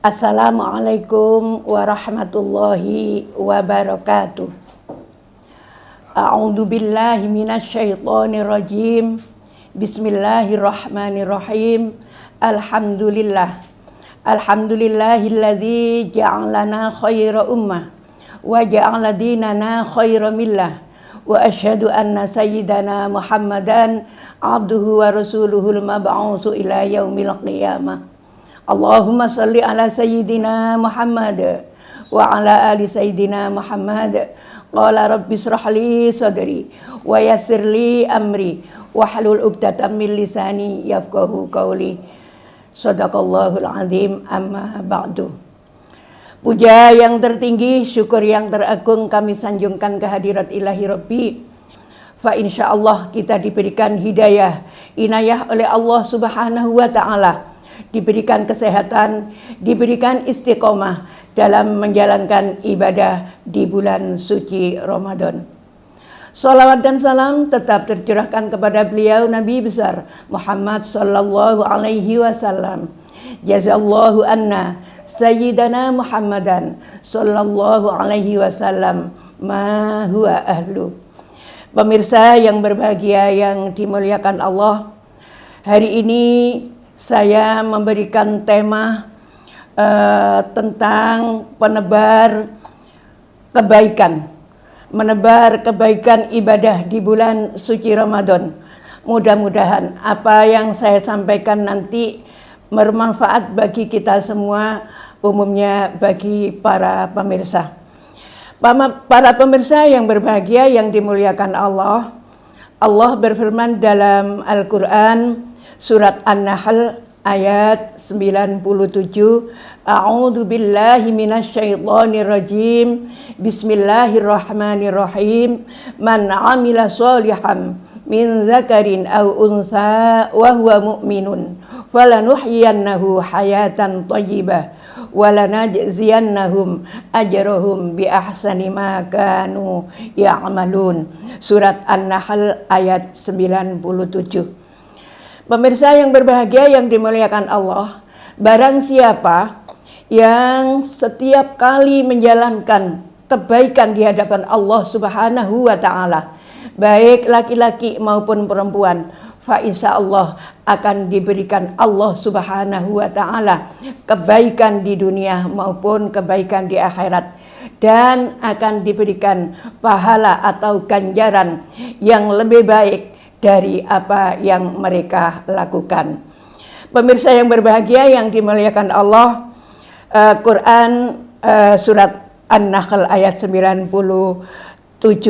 Assalamualaikum warahmatullahi wabarakatuh. A'udzu billahi minasyaitonir rajim. Bismillahirrahmanirrahim. Alhamdulillahilladzi ja'alana khaira ummah wa ja'ala dinana khaira millah. Wa asyhadu anna sayyidana Muhammadan abduhu wa rasuluhul mab'utsu ila yaumil qiyamah. Allahumma salli ala sayyidina Muhammad wa ala ali sayyidina Muhammad. Qala rabbi israh li sadri wa yassir li amri wahlul 'uqdatam min lisani yafqahu qawli. Shadaqallahul azim, amma ba'du. Puja yang tertinggi, syukur yang teragung kami sanjungkan kehadirat ilahi Rabbi. Fa insyaallah kita diberikan hidayah, inayah oleh Allah Subhanahu wa taala, diberikan kesehatan, diberikan istiqomah dalam menjalankan ibadah di bulan suci Ramadan. Salawat dan salam tetap tercurahkan kepada beliau Nabi besar Muhammad sallallahu alaihi wasallam. Jazallahu anna sayyidana Muhammadan sallallahu alaihi wasallam ma huwa ahlu. Pemirsa yang berbahagia yang dimuliakan Allah, hari ini saya memberikan tema tentang penebar kebaikan ibadah di bulan suci Ramadan. Mudah-mudahan apa yang saya sampaikan nanti bermanfaat bagi kita semua, umumnya bagi para pemirsa. Para pemirsa yang berbahagia yang dimuliakan Allah, Allah berfirman dalam Al-Quran Surat An-Nahl ayat 97, A'udzu billahi minasyaitonir rajim. Bismillahirrahmanirrahim. Man 'amila sholihan min dzakarin aw untha wa huwa mu'minun falanuhyiyannahu hayatan thayyibah wa lanajziyannahum ajrahum bi ahsani ma kanu ya'malun. Surat An-Nahl ayat 97. Pemirsa yang berbahagia yang dimuliakan Allah, barang siapa yang setiap kali menjalankan kebaikan di hadapan Allah Subhanahu wa taala, baik laki-laki maupun perempuan, fa insyaallah akan diberikan Allah Subhanahu wa taala kebaikan di dunia maupun kebaikan di akhirat, dan akan diberikan pahala atau ganjaran yang lebih baik dari apa yang mereka lakukan. Pemirsa yang berbahagia yang dimuliakan Allah, Quran surat An-Nahl ayat 97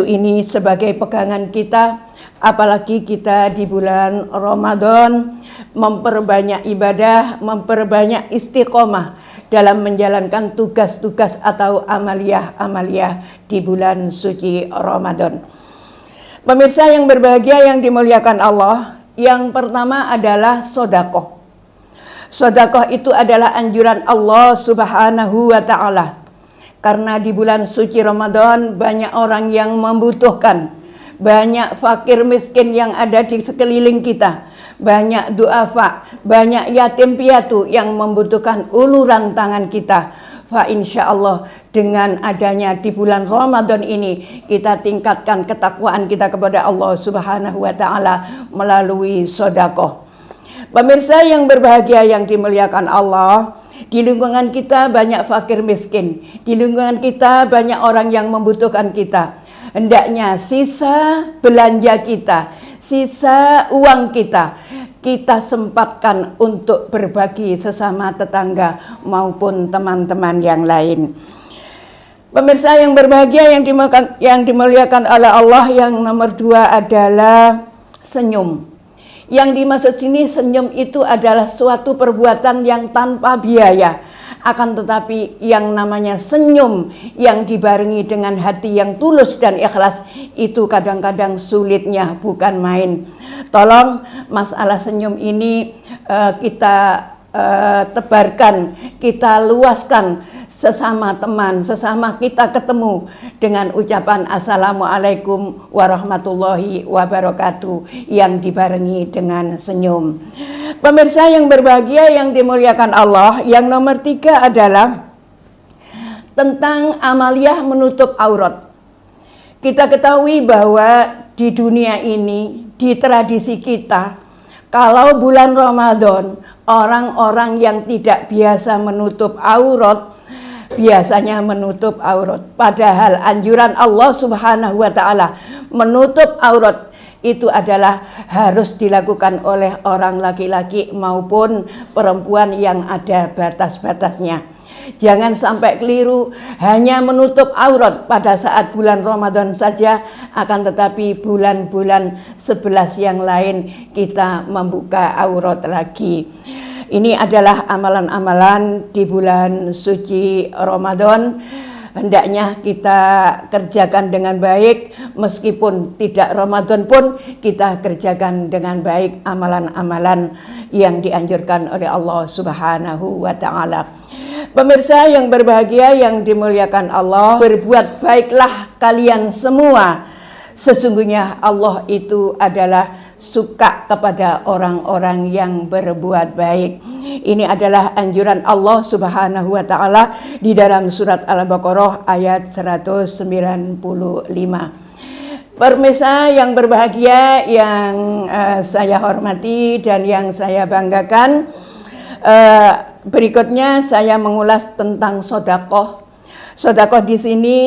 ini sebagai pegangan kita, apalagi kita di bulan Ramadan, memperbanyak ibadah, memperbanyak istiqomah dalam menjalankan tugas-tugas atau amaliyah-amaliyah di bulan suci Ramadan. Pemirsa yang berbahagia yang dimuliakan Allah, yang pertama adalah sedekah. Sedekah itu adalah anjuran Allah Subhanahu wa taala. Karena di bulan suci Ramadan banyak orang yang membutuhkan, banyak fakir miskin yang ada di sekeliling kita, banyak duafa, banyak yatim piatu yang membutuhkan uluran tangan kita. Fa insyaallah dengan adanya di bulan Ramadan ini kita tingkatkan ketakwaan kita kepada Allah Subhanahu wa taala melalui sedekah. Pemirsa yang berbahagia yang dimuliakan Allah, di lingkungan kita banyak fakir miskin, di lingkungan kita banyak orang yang membutuhkan kita. Hendaknya sisa belanja kita, sisa uang kita sempatkan untuk berbagi sesama tetangga maupun teman-teman yang lain. Pemirsa yang berbahagia yang dimuliakan oleh Allah, yang nomor 2 adalah senyum. Yang dimaksud sini senyum itu adalah suatu perbuatan yang tanpa biaya. Akan tetapi yang namanya senyum yang dibarengi dengan hati yang tulus dan ikhlas, itu kadang-kadang sulitnya bukan main. Tolong masalah senyum ini kita tebarkan, kita luaskan sesama teman, sesama kita ketemu dengan ucapan Assalamualaikum warahmatullahi wabarakatuh yang dibarengi dengan senyum. Pemirsa yang berbahagia yang dimuliakan Allah, yang nomor 3 adalah tentang amaliyah menutup aurat. Kita ketahui bahwa di dunia ini, di tradisi kita, kalau bulan Ramadan, orang-orang yang tidak biasa menutup aurat, biasanya menutup aurat. Padahal anjuran Allah Subhanahu wa Ta'ala menutup aurat itu adalah harus dilakukan oleh orang laki-laki maupun perempuan yang ada batas-batasnya. Jangan sampai keliru hanya menutup aurat pada saat bulan Ramadan saja, akan tetapi bulan-bulan 11 yang lain kita membuka aurat lagi. Ini adalah amalan-amalan di bulan suci Ramadan. Hendaknya kita kerjakan dengan baik, meskipun tidak Ramadan pun kita kerjakan dengan baik amalan-amalan yang dianjurkan oleh Allah Subhanahu wa Ta'ala. Pemirsa yang berbahagia yang dimuliakan Allah, berbuat baiklah kalian semua. Sesungguhnya Allah itu adalah suka kepada orang-orang yang berbuat baik. Ini adalah anjuran Allah Subhanahu wa Ta'ala di dalam surat Al-Baqarah ayat 195. Pemirsa yang berbahagia yang saya hormati dan yang saya banggakan, berikutnya saya mengulas tentang sedekah. Sedekah di sini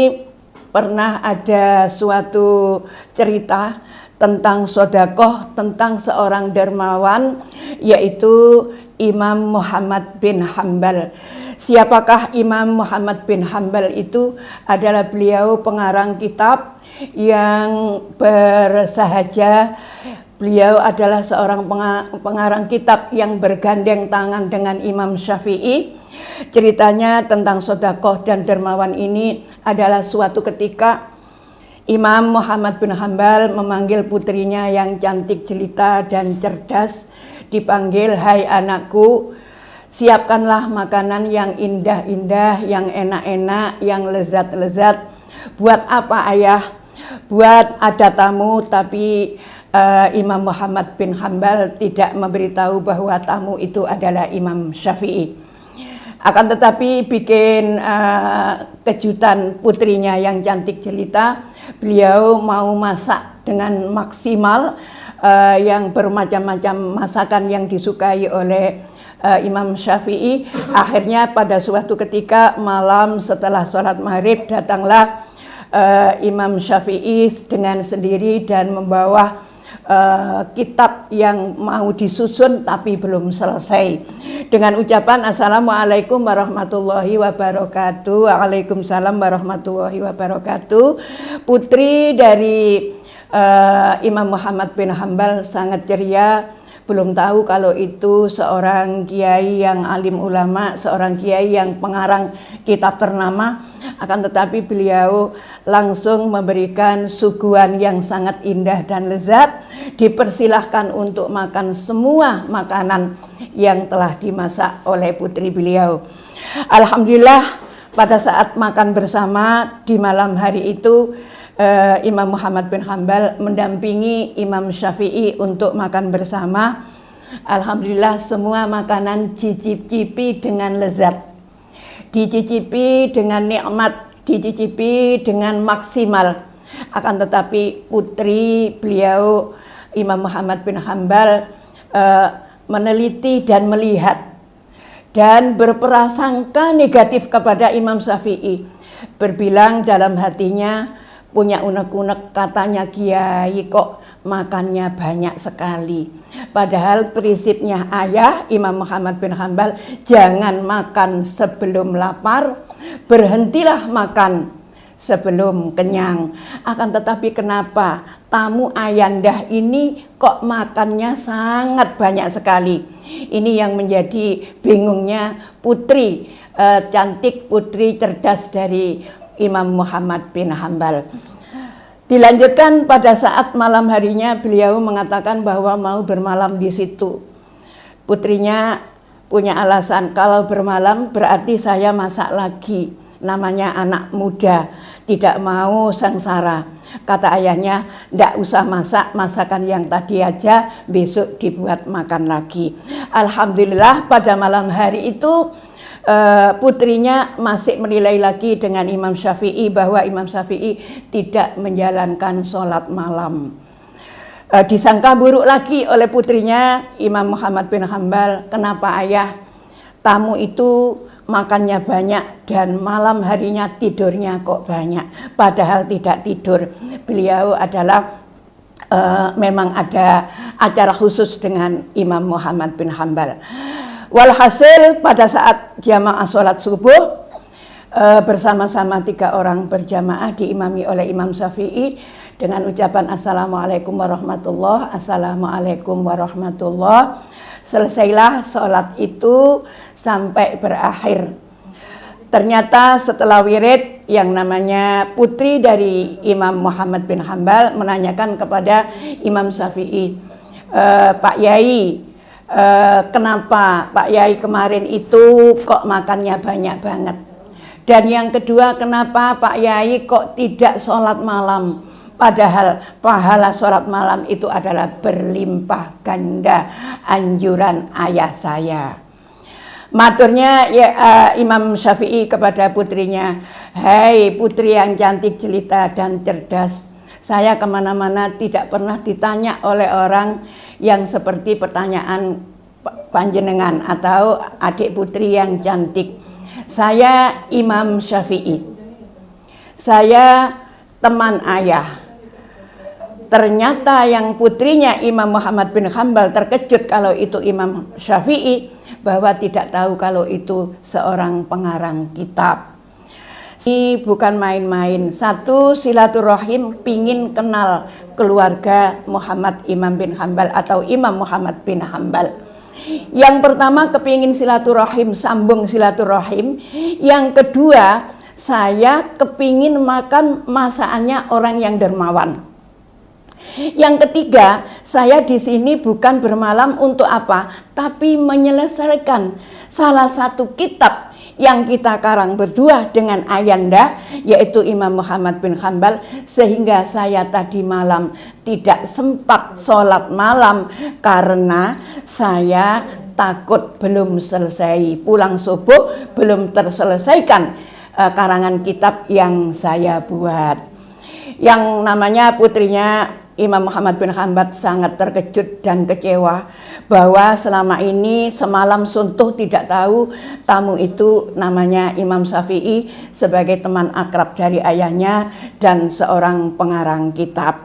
pernah ada suatu cerita tentang sedekah, tentang seorang dermawan, yaitu Imam Muhammad bin Hanbal. Siapakah Imam Muhammad bin Hanbal itu? Adalah beliau pengarang kitab yang bersahaja. Beliau adalah seorang pengarang kitab yang bergandeng tangan dengan Imam Syafi'i. Ceritanya tentang sedekah dan dermawan ini adalah suatu ketika Imam Muhammad bin Hanbal memanggil putrinya yang cantik jelita dan cerdas. Dipanggil, "Hai anakku, siapkanlah makanan yang indah-indah, yang enak-enak, yang lezat-lezat." "Buat apa ayah?" "Buat ada tamu." Tapi Imam Muhammad bin Hanbal tidak memberitahu bahwa tamu itu adalah Imam Syafi'i. Akan tetapi bikin kejutan putrinya yang cantik jelita. Beliau mau masak dengan maksimal, yang bermacam-macam masakan yang disukai oleh Imam Syafi'i. Akhirnya pada suatu ketika malam setelah sholat maghrib, datanglah Imam Syafi'i dengan sendiri dan membawa kitab yang mau disusun tapi belum selesai, dengan ucapan Assalamualaikum warahmatullahi wabarakatuh. Waalaikumsalam warahmatullahi wabarakatuh. Putri dari Imam Muhammad bin Hanbal sangat ceria, belum tahu kalau itu seorang kiai yang alim ulama, seorang kiai yang pengarang kitab ternama. Akan tetapi beliau langsung memberikan suguhan yang sangat indah dan lezat. Dipersilahkan untuk makan semua makanan yang telah dimasak oleh putri beliau. Alhamdulillah, pada saat makan bersama di malam hari itu, Imam Muhammad bin Hanbal mendampingi Imam Syafi'i untuk makan bersama. Alhamdulillah, semua makanan dicicipi dengan lezat, dicicipi dengan nikmat, dicicipi dengan maksimal. Akan tetapi putri beliau Imam Muhammad bin Hanbal meneliti dan melihat dan berprasangka negatif kepada Imam Syafi'i, berbilang dalam hatinya, punya unek-unek, katanya kiai kok makannya banyak sekali. Padahal prinsipnya ayah Imam Muhammad bin Hanbal, jangan makan sebelum lapar, berhentilah makan sebelum kenyang. Akan tetapi kenapa tamu ayandah ini kok makannya sangat banyak sekali? Ini yang menjadi bingungnya putri cantik, putri cerdas dari Imam Muhammad bin Hanbal. Dilanjutkan pada saat malam harinya beliau mengatakan bahwa mau bermalam di situ. Putrinya punya alasan, kalau bermalam berarti saya masak lagi. Namanya anak muda, tidak mau sengsara. Kata ayahnya, ndak usah masak, masakan yang tadi aja besok dibuat makan lagi. Alhamdulillah pada malam hari itu putrinya masih menilai lagi dengan Imam Syafi'i bahwa Imam Syafi'i tidak menjalankan sholat malam. Disangka buruk lagi oleh putrinya Imam Muhammad bin Hambal, kenapa ayah tamu itu makannya banyak dan malam harinya tidurnya kok banyak, padahal tidak tidur. Beliau adalah memang ada acara khusus dengan Imam Muhammad bin Hambal. Walhasil pada saat jamaah sholat subuh bersama-sama 3 orang berjamaah diimami oleh Imam Syafi'i dengan ucapan Assalamualaikum warahmatullah, Assalamualaikum warahmatullah. Selesailah sholat itu sampai berakhir. Ternyata setelah wirid yang namanya putri dari Imam Muhammad bin Hambal menanyakan kepada Imam Syafi'i, Pak Yai, kenapa Pak Yai kemarin itu kok makannya banyak banget? Dan yang kedua, kenapa Pak Yai kok tidak sholat malam? Padahal pahala sholat malam itu adalah berlimpah ganda anjuran ayah saya. Maturnya Imam Syafi'i kepada putrinya, hai putri yang cantik, jelita dan cerdas, saya kemana-mana tidak pernah ditanya oleh orang yang seperti pertanyaan panjenengan atau adik putri yang cantik. Saya Imam Syafi'i, saya teman ayah. Ternyata yang putrinya Imam Muhammad bin Hambal terkejut kalau itu Imam Syafi'i, bahwa tidak tahu kalau itu seorang pengarang kitab. Ini bukan main-main. Satu, silaturahim, pingin kenal keluarga Muhammad Imam bin Hambal atau Imam Muhammad bin Hambal. Yang pertama, kepingin silaturahim, sambung silaturahim. Yang kedua, saya kepingin makan masakannya orang yang dermawan. Yang ketiga, saya di sini bukan bermalam untuk apa, tapi menyelesaikan salah satu kitab yang kita karang berdua dengan ayanda, yaitu Imam Muhammad bin Hambal, sehingga saya tadi malam tidak sempat sholat malam karena saya takut belum selesai pulang subuh, belum terselesaikan karangan kitab yang saya buat. Yang namanya putrinya Imam Muhammad bin Hambal sangat terkejut dan kecewa bahwa selama ini semalam suntuh tidak tahu tamu itu namanya Imam Syafi'i sebagai teman akrab dari ayahnya dan seorang pengarang kitab.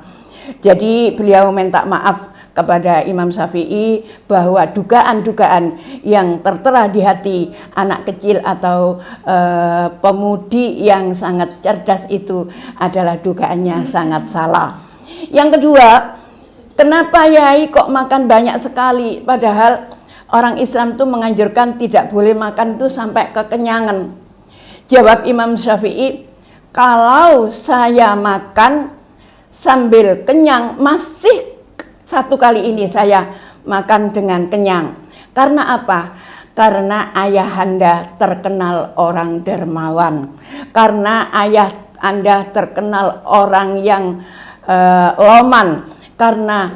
Jadi beliau minta maaf kepada Imam Syafi'i bahwa dugaan-dugaan yang tertera di hati anak kecil atau pemudi yang sangat cerdas itu adalah dugaannya sangat salah. Yang kedua, kenapa Yai kok makan banyak sekali? Padahal orang Islam itu menganjurkan tidak boleh makan itu sampai kekenyangan. Jawab Imam Syafi'i, kalau saya makan sambil kenyang, masih satu kali ini saya makan dengan kenyang. Karena apa? Karena ayahanda terkenal orang dermawan. Karena ayah Anda terkenal orang yang loman, karena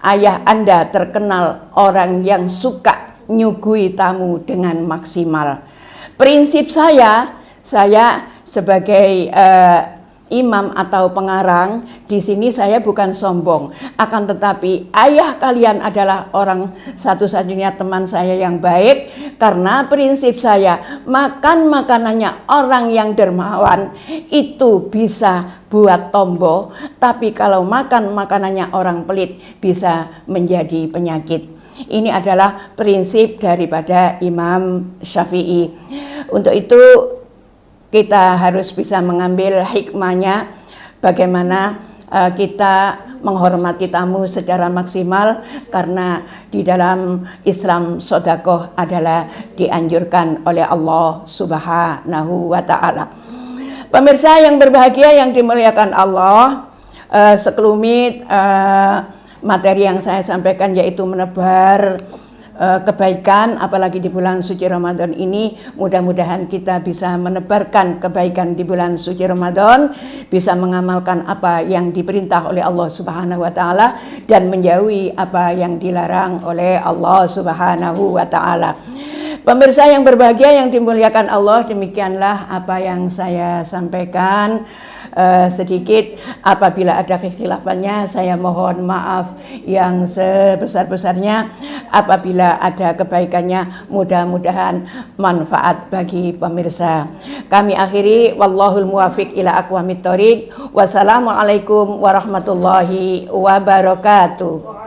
ayah Anda terkenal orang yang suka nyugui tamu dengan maksimal. Prinsip saya sebagai imam atau pengarang di sini saya bukan sombong, akan tetapi ayah kalian adalah orang satu-satunya teman saya yang baik, karena prinsip saya makan makanannya orang yang dermawan itu bisa buat tombo, tapi kalau makan makanannya orang pelit bisa menjadi penyakit. Ini adalah prinsip daripada Imam Syafi'i. Untuk itu kita harus bisa mengambil hikmahnya bagaimana kita menghormati tamu secara maksimal, karena di dalam Islam sedekah adalah dianjurkan oleh Allah Subhanahu wa taala. Pemirsa yang berbahagia yang dimuliakan Allah, sekelumit materi yang saya sampaikan yaitu menebar kebaikan, apalagi di bulan suci Ramadan ini. Mudah-mudahan kita bisa menebarkan kebaikan di bulan suci Ramadan, bisa mengamalkan apa yang diperintah oleh Allah Subhanahu wa taala dan menjauhi apa yang dilarang oleh Allah Subhanahu wa taala. Pemirsa yang berbahagia yang dimuliakan Allah, demikianlah apa yang saya sampaikan. Sedikit apabila ada kekhilafan saya mohon maaf yang sebesar-besarnya. Apabila ada kebaikannya, mudah-mudahan manfaat bagi pemirsa. Kami akhiri, wallahul muwafiq ila aqwamit thoriq. Wassalamualaikum warahmatullahi wabarakatuh.